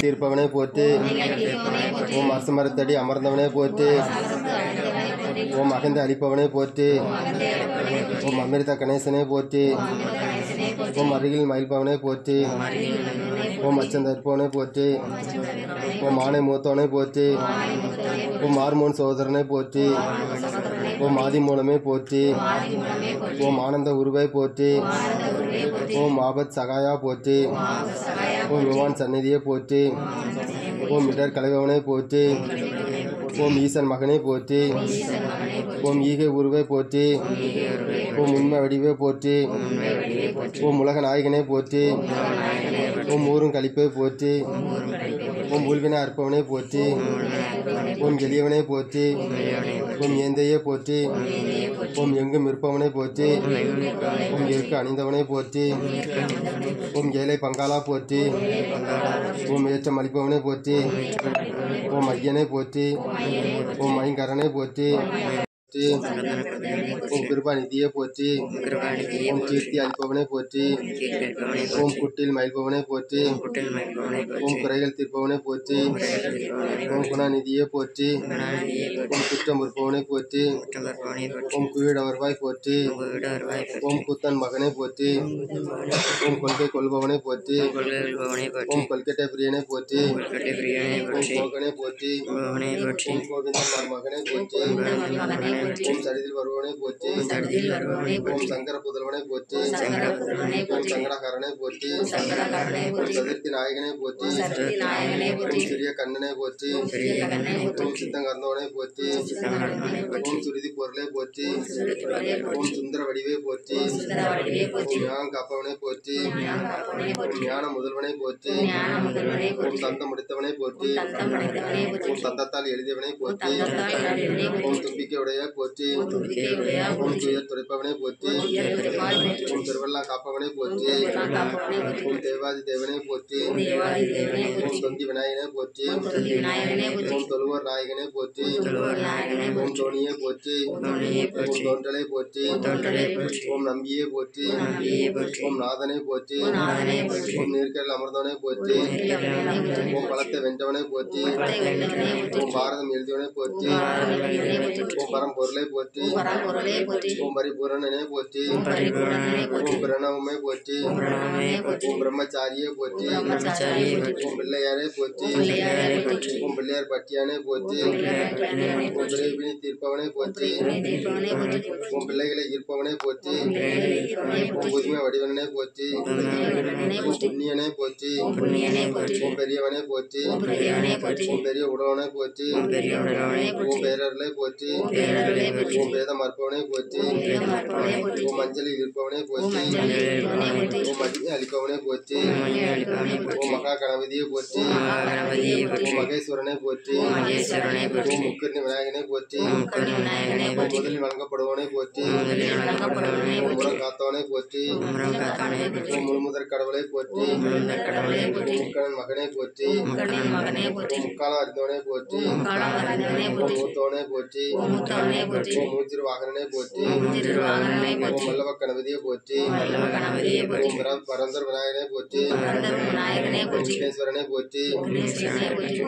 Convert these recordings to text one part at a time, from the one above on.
தீர்ப்பவனே போற்றி. ஓம் அரசமரத்தடி அமர்ந்தவனே போற்றி. ஓம் அகந்த அளிப்பவனே போற்றி. ஓம் அமிர்த கணேசனே போற்றி. ஓம் அருகில் மயில்பவனே போற்றி. ஓம் அச்சந்தற்பவனே போற்றி. ஓம் ஆணை மூத்தவனே போற்றி. ஓம் ஆர்மோன் சோதரனை போற்றி. ஓம் ஆதி மூலமே போற்றி. ஓம் ஆனந்த உருவை போற்றி. ஓம் ஆபத் சகாயா போற்றி. ஓம் யுவான் சந்நிதியை போற்றி. ஓம் இடர் கலைவனை போற்றி. ஓம் ஈசன் மகனை போற்றி. ஓம் ஈகை உருவை போற்றி. ஓம் உண்மை வடிவை போற்றி. ஓம் உலக நாயகனை போற்றி. ஓம் ஊரும் கழிப்பை போற்றி. ஓம் ஊழ்வினை அற்பவனை போற்றி. ஓம் எளியவனை போற்றி. ஓம் ஏந்தையை போற்றி. ஓம் எங்கும் இருப்பவனை போற்றி. ஓம் எருக்கு அணிந்தவனை போற்றி. ஓம் ஏழை பங்காளா போற்றி. ஓம் ஏற்றம் அளிப்பவனை போற்றி. ஓம் ஐயனை போற்றி. ஓம் ஐங்கரனை போற்றி. ஓம் கிருபா நிதியை போற்றி. ஓம் கீர்த்தி அளிப்பவனை போற்றி. ஓம் குட்டில் மயில்பவனை போற்றி. ஓம் குறைகள் தீர்ப்பவனை போற்றி. ஓம் குணநிதியை போற்றி. ஓம் குற்றம் உறுப்பவனை போற்றி. ஓம் குவிடவர்வாய் போற்றி. ஓம் குத்தன் மகனை போற்றி. ஓம் கொள்கை கொள்பவனை போற்றி. ஓம் கொல்கட்டை பிரியனை போற்றி. ஓம் கோகனை போற்றி. ஓம் கோவிந்தன் மகனை போற்றி. ஓம் சடிதில் வருவனை போற்றி ஓம் சங்கர புதல்வனை போற்றி ஓம் சங்கடகரனை போற்றி ஓம் சதுர்த்தி நாயகனை போற்றி ஓம் சிறிய கண்ணனை போற்றி ஓம் சித்தங்கர்ந்தவனை போற்றி ஓம் சுருதி பொருளை போற்றி ஓம் சுந்தர வடிவை போற்றி ஓம் ஞானம் காப்பவனை போற்றி ஓம் ஞான முதல்வனை போற்றி ஓம் தந்தம் முடித்தவனை போற்றி ஓம் தந்தத்தால் எழுதியவனை போற்றி ஓம் தும்பிக்கை உடைய போற்றி ஓம் துயர் துடைப்பவனை போற்றி ஓம் திருவள்ளா காப்பவனை போற்றி ஓம் தேவாதி தேவனை போற்றி ஓம் தொந்தி விநாயகனை போற்றி ஓம் தொழுவோர் நாயகனை போற்றி ஓம் தோணியை போற்றி ஓம் தோன்றலை போற்றி ஓம் நம்பியை போற்றி ஓம் நாதனை போற்றி ஓம் நீர்க்கடல் அமர்ந்தவனை போற்றி ஓம் பலத்தை வென்றவனை போற்றி ஓம் பாரதம் எழுதியவனை போற்றி ஓம் பரம்பொருளை போற்றி ஓம் பரிபூரணனை போற்றி ஓம் பிரணவமை போற்றி ஓம் பிரம்மச்சாரியை போற்றி ஓம் பிள்ளையாரை போற்றி ஓம் பிள்ளையார் பட்டியானை போற்றி ஓம் பிறவினை தீர்ப்பவனை போற்றி ஓம் பிள்ளைகளை ஈர்ப்பவனை போற்றி ஓம் புதுமை வடிவனை போற்றி ஓம் புண்ணியனை போற்றி ஓம் பெரியவனை போற்றி ஓம் பெரிய உடவனை போற்றி ஓம் பேரர்களை போற்றி ஓம் வேதம் அற்பவனை போற்றி ஓம் மஞ்சளில் இருப்பவனை போற்றி ஓம் மகிமை அளிப்பவனை போற்றி ஓம் மகா கணபதியை போற்றி ஓம் மகேஸ்வரனை போற்றி ஓம் முக்கர்ணி விநாயகனை போற்றி ஓம் முதலில் வழங்கப்படுவனை போற்றி ஓம் முறம் காத்தவனை போற்றி ஓம் முழுமுதற் கடவுளை போற்றி முக்கணன் மகனை போற்றி ஓம் முக்காலம் அறிந்தவனை போற்றி ஓம் மூத்தவனை போற்றி ஓம் மூச்சிறு வாகனனை போற்றி ஓம் வல்லவ கணபதியை போற்றி ஓம் பரந்தர் விநாயகனை போற்றி ஓம் விக்னேஸ்வரனை போற்றி ஓம்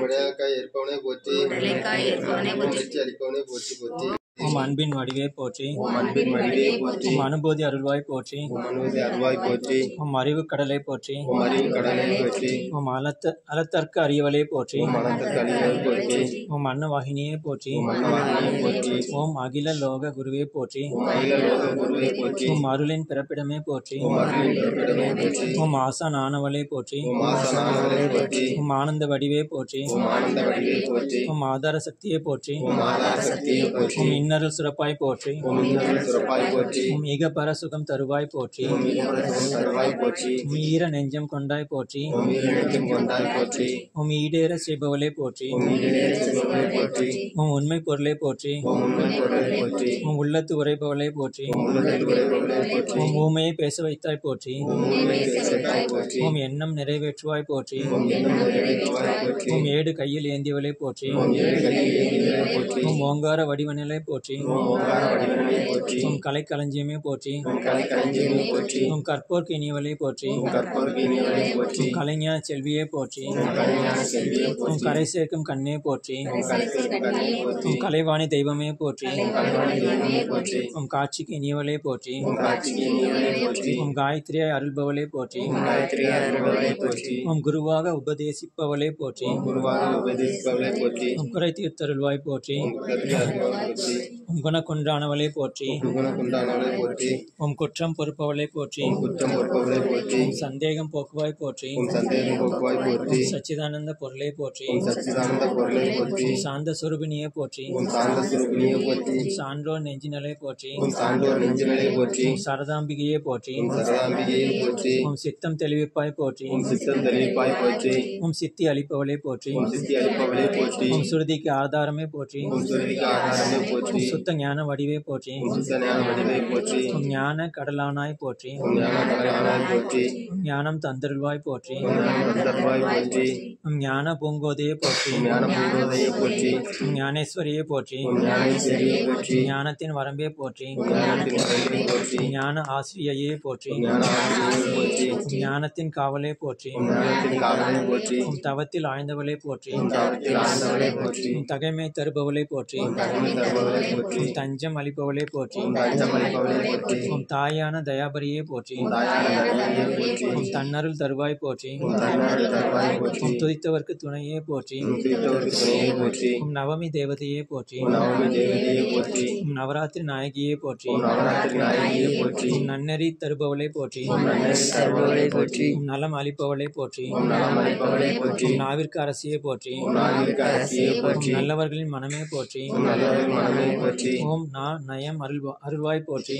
விநாயகாய் ஏற்பவனை போற்றி ஓம் வெற்றி அளிப்பவனை போற்றி போற்றி உம் அன்பின் வடிவே போற்றி ஓம் அன்பின் வடிவே போற்றி உம் அனுபூதி அருள்வாய் போற்றி ஓம் அனுபூதி அருள்வாய் போற்றி உம் அறிவு கடலை போற்றி ஓம் அறிவு கடலை போற்றி உம் அலத்தற்கு அறியவலே போற்றி ஓம் அனந்தற்கு அழிவை போற்றி உம் அன்னவாகினியே போற்றி ஓம் அன்னவாகினியை போற்றி ஓம் அகில லோக குருவே போற்றி ஓம் அகில லோக குருவை போற்றி உம் அருளின் பிறப்பிடமே போற்றி ஓம் அருளின் பிறப்பிடமே போற்றி உம் ஆசான் ஆனவளே போற்றி ஓம் ஆசனானவளே போற்றி உம் ஆனந்த வடிவே போற்றி ஓம் ஆனந்த வடிவே போற்றி உம் ஆதார சக்தியே போற்றி ஓம் ஆதார சக்தியை போற்றி உம் இன்னருள் சிறப்பாய் போற்றி ஓம் இன்னருள் சிறப்பாய் போற்றி உம் இகபர சுகம் தருவாய் போற்றி ஓம் ஈரசுகம் தருவாய் போற்றி உம் ஈர நெஞ்சம் கொண்டாய் போற்றி ஓம் ஈரநெஞ்சம் கொண்டாய் போற்றி உம் ஈடேற செய்பவளே போற்றி ஓம் ஈடேற செய்பவளே போற்றி உம் உண்மை பொருளே போற்றி ஓம் உண்மை பொருளை போற்றி உம் உள்ளத்து உரைப்பவளே போற்றி ஓம் உள்ளத்தில் உரைபவளே போற்றி உம் ஊமையை பேச வைத்தாய் போற்றி ஓம் ஊமை பேசத்தாய் போற்றி உம் எண்ணம் நிறைவேற்றுவாய் போற்றி ஓம் எண்ணம் நிறைவேற்றுவாய் போற்றி உம் ஏடு கையில் ஏந்தியவளே போற்றி ஓம் ஏழு கையில் ஏந்தியவளே போற்றி உம் ஓங்கார வடிவநிலை போற்றி ஓம் ஓங்கார வடிவமே போற்றி உம் கலைக்களஞ்சியமே போற்றி ஓம் கலைக்களஞ்சியமே போற்றி உம் கற்போர்க்கு இனியவளே போற்றி ஓம் கற்போர்க்கு இனியவளே போற்றி உம் கலைஞான செல்வியே போற்றி ஓம் கலைஞான செல்வியே உம் போற்றி கரை சேர்க்கும் கண்ணே போற்றி ஓம் கலைக்கும் கண்ணியே போற்றி உம் கலைவாணி தெய்வமே போற்றி ஓம் கலைவாணி தெய்வமே போற்றி உம் காட்சிக்கு இனியவளே போற்றி ஓம் காட்சிக்கு இனியவளே போற்றி உம் காயத்ரியாய் அருள்பவளே போற்றி ஓம் காயத்ரியாய் அருள்பவளே போற்றி உம் குருவாக உபதேசிப்பவளே போற்றி ஓம் குருவாக உபதேசிப்பவளே போற்றி உம் குறை தீர்த்தருள்வாய் போற்றி ஓம் குருவாக அருள்பவளே போற்றி உம் குணக்குன்றானவளே போற்றி ஓம் குணகுண்டானவளே போற்றி உம் குற்றம் பொறுப்பவளே போற்றி ஓம் குற்றம் பொறுப்பவளே போற்றி உம் சந்தேகம் போக்குவாய் போற்றி ஓம் சந்தேகம் போக்குவாய் போற்றி உம் சச்சிதானந்த பொருளே போற்றி ஓம் சச்சிதானந்த பொருளே போற்றி உம் சாந்த சுரூபினியே போற்றி ஓம் சாந்த சுரூபினியே போற்றி உம் சான்றோர் நெஞ்சினலே போற்றி ஓம் சான்றோர் நெஞ்சினலே போற்றி உம் சரதாம்பிகையே போற்றி ஓம் சரதாம்பிகையே போற்றி உம் சித்தம் தெளிவிப்பாய் போற்றி ஓம் சித்தம் தெளிவிப்பாய் போற்றி உம் சித்தி அளிப்பவளே போற்றி ஓம் சித்தி அளிப்பவளே போற்றி உம் சுருதிக்கு ஆதாரமே போற்றி ஓம் சுருதிக்கு ஆதாரமே போற்றி உம் சுத்த ஞான வடிவே போற்றி ஓம் சுத்த ஞான வடிவே போற்றி உம் ஞான கடலானாய் போற்றி ஓம் ஞான கடலானாய் போற்றி உம் ஞானம் தந்தருள்வாய் போற்றி ஓம் ஞான தந்தர்வாய் போற்றி உம் ஞான பூங்கோதையே போற்றி ஓம் ஞான பூங்கோதையே போற்றி உம் ஞானேஸ்வரியே போற்றி ஓம் ஞானேஸ்வரியே போற்றி உம் ஞானத்தின் வரம்பே போற்றி ஓம் ஞானத்தின் வரம்பே போற்றி உம் ஞான ஆசிரியையே போற்றி ஓம் ஞான ஆசிரியையே போற்றி உம் ஞானத்தின் காவலே போற்றி ஓம் ஞானத்தின் காவலே போற்றி உம் தவத்தில் ஆழ்ந்தவளே போற்றி ஓம் தாவத்தில் ஆண்டவளே போற்றி உம் தகைமை தருபவளே போற்றி ஓம் தகமை தருபவளே போற்றி உம் தஞ்சம் அளிப்பவளே போற்றி ஓம் தஞ்சமளிப்பவளே போற்றி உம் தாயான தயாபரியே போற்றி ஓம் தாயான தருவாயே போற்றி உம் தன்னருள் தருவாய் போற்றி ஓம் தன்னாடு தருவாய் போற்றி உம் துதித்தவர்க்கு துணையே போற்றி ஓம் தீர்த்தவருக்கு துணையே போற்றி உம் நவமி தேவதையே போற்றி ஓம் நவமி தேவதையே போற்றி உம் நவராத்திரி நாயகியே போற்றி. நவராத்திரி நாயகியே போற்றி. நன்னெறி தருபவளே போற்றி. நன்னெறி தருபவளே போற்றி. நலம் அளிப்பவளே போற்றி. நலம் அளிப்பவளே போற்றி. நாவிற்கு அரசியே போற்றி. நாவிற்கு அரசியே போற்றி. நல்லவர்களின் மனமே போற்றி. நல்லவரின் மனமே போற்றி. ஓம் நயம் அருள்வாய் போற்றி.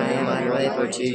நயம் அருள்வாய் போற்றி.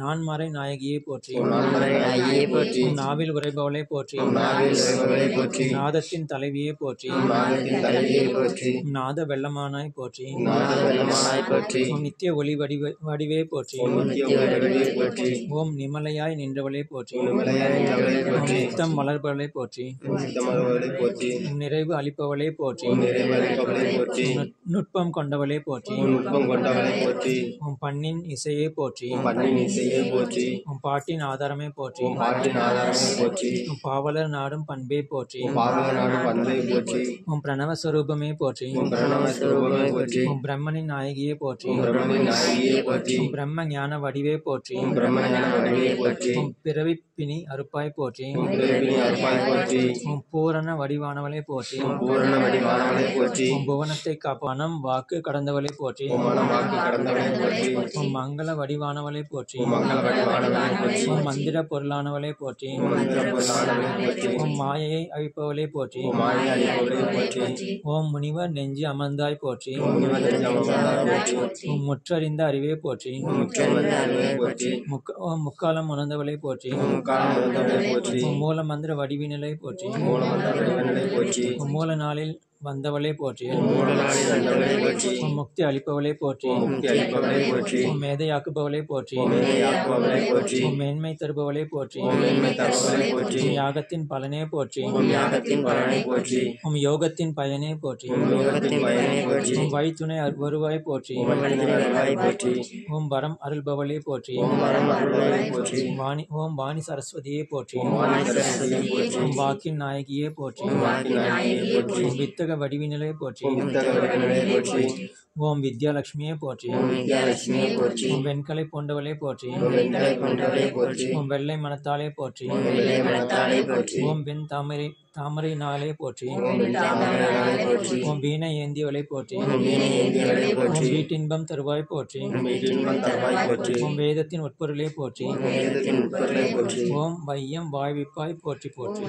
நான்மறை நாயகியே போற்றி. நான்மறை நாயகியே போற்றி. நாவில் உரைபவளே போற்றி. நாவில் உரைபவளே போற்றி. நாதத்தின் தலைவியே போற்றி. நாதத்தின் தலைவியே போற்றி. நாத வெள்ளமானாய் போற்றி. நாத வெள்ளமானாய் போற்றி. நித்திய ஒளி வடிவே போற்றி. நித்திய வடிவே போற்றி. ஓம் நிமலையாய் நின்றவளே போற்றி. நிமலையாய் நின்றவளே போற்றி. நித்தம் மலர்பவளே போற்றி. நித்தம் மலர்பவளே போற்றி. நிறைவு அளிப்பவளே போற்றி. நிறைவு அளிப்பவளே போற்றி. நுட்பம் கொண்டவளே போற்றி. நுட்பம் கொண்டவளே போற்றி. உம் பண்ணின் இசையே போற்றி. பண்ணின் இசையே போற்றி. உம் பாட்டின் ஆதாரமே போற்றி. பாட்டின் ஆதாரமே போற்றி. உம் பாவலர் நாடும் பண்பே போற்றி. பாவலர் நாடும் பண்பே போற்றி. உம் பிரணவ ஸ்வரூபமே போற்றி. பிரணவ ஸ்வரூபமே போற்றி. உம் பிரம்மனின் நாயகியே போற்றி. பிரம்மனின் நாயகியே போற்றி. உம் பிரம்ம ஞான வடிவே போற்றி. பிரம்ம ஞான வடிவே போற்றி. உம் பிறவி பிணி அறுப்பாய் போற்றி. பிறவினி அறுப்பாய் போற்றி. உம் பூரண வடிவானவளே போற்றி. பூரண வடிவானவளே போற்றி. உம் புவனத்தை காப்பானம் வாக்கு கடந்தவளே போற்றி. மனம் வாக்கு கடந்தவளே போற்றி. உம் மங்கள வடிவானவளே போற்றி. மங்கள வடிவானவளே போற்றி. உம் மந்திர பொருளானவளே போற்றி. மந்திர பொருளானவளே போற்றி. உம் மாயையை அழிப்பவளே போற்றி. மாயை அளிப்பவளே போற்றி. ஓம் முனிவர் நெஞ்சு அமர்ந்தாய் போற்றி. முனிவர் நெஞ்சமர்ந்தாய் போற்றி. உம் முற்றறிந்த அறிவே போற்றி. முற்றறிந்த அறிவே போற்றி. ஓம் முக்காலம் உணர்ந்தவளே போற்றி. முக்காலம் உணர்ந்தவளே போற்றி. உம் மூல மந்திர வடிவினலை போற்றி. மூலமந்திர வடிவினலை போற்றி. உம் மூல நாளில் வந்தவளே போற்றி. மூல நாளில் வந்தவளே போற்றி. உம் முக்தி அளிப்பவளே போற்றி. முக்தி அளிப்பவளே போற்றி. உம் மேதையாக்குபவளே போற்றி. மேதையாக்குபவளே போற்றி. உம் மேன்மை தருபவளே போற்றி. மேன்மை தருபவளே போற்றி. உம் யாகத்தின் பலனே போற்றி. உம் யாகத்தின் பலனை போற்றி. உம் யோகத்தின் பயனே போற்றி. உம் யோகத்தின் பயனை போற்றி. உம் வழித்துணை வருவாய் போற்றி. உம் வழித்துணை வருவாய் போற்றி. ஓம் வரம் அருள்பவளே போற்றி. ஓம் வரம் அருள்பவளே போற்றி. ஓம் வாணி சரஸ்வதியே போற்றி. ஓம் வாணி சரஸ்வதியே போற்றி. ஓம் வாக்கின் நாயகியே போற்றி. ஓம் வாக்கின் நாயகியே போற்றி. ஓம் வித்தக வடிவினலே போற்றி. ஓம் வித்தக வடிவினலே போற்றி. ஓம் வித்யாலட்சுமியே போற்றி. ஓம் வித்யாலட்சுமியே போற்றி. ஓம் வெண்கலை போன்றவளே போற்றி. ஓம் வெண்கலை கொண்டவளே போற்றி. ஓம் வெள்ளை மனத்தாலே போற்றி. ஓம் வெள்ளை மனத்தாலே போற்றி. ஓம் வெண் தாமரை நாளே போற்றி. ஓம் தாமரையாலே போற்றி. ஓம் வீணை ஏந்தியவளை போற்றி. ஓம் வீணை ஏந்தியவளே போற்றி. ஓம் வீட்டின்பம் தருவாய் போற்றி. ஓம் வீட்டின்பம் தருவாய் போற்றி. ஓம் வேதத்தின் உட்பொருளே போற்றி. ஓம் வேதத்தின் உட்பொருளே போற்றி. ஓம் வையம் வாழ்விப்பாய் போற்றி போற்றி.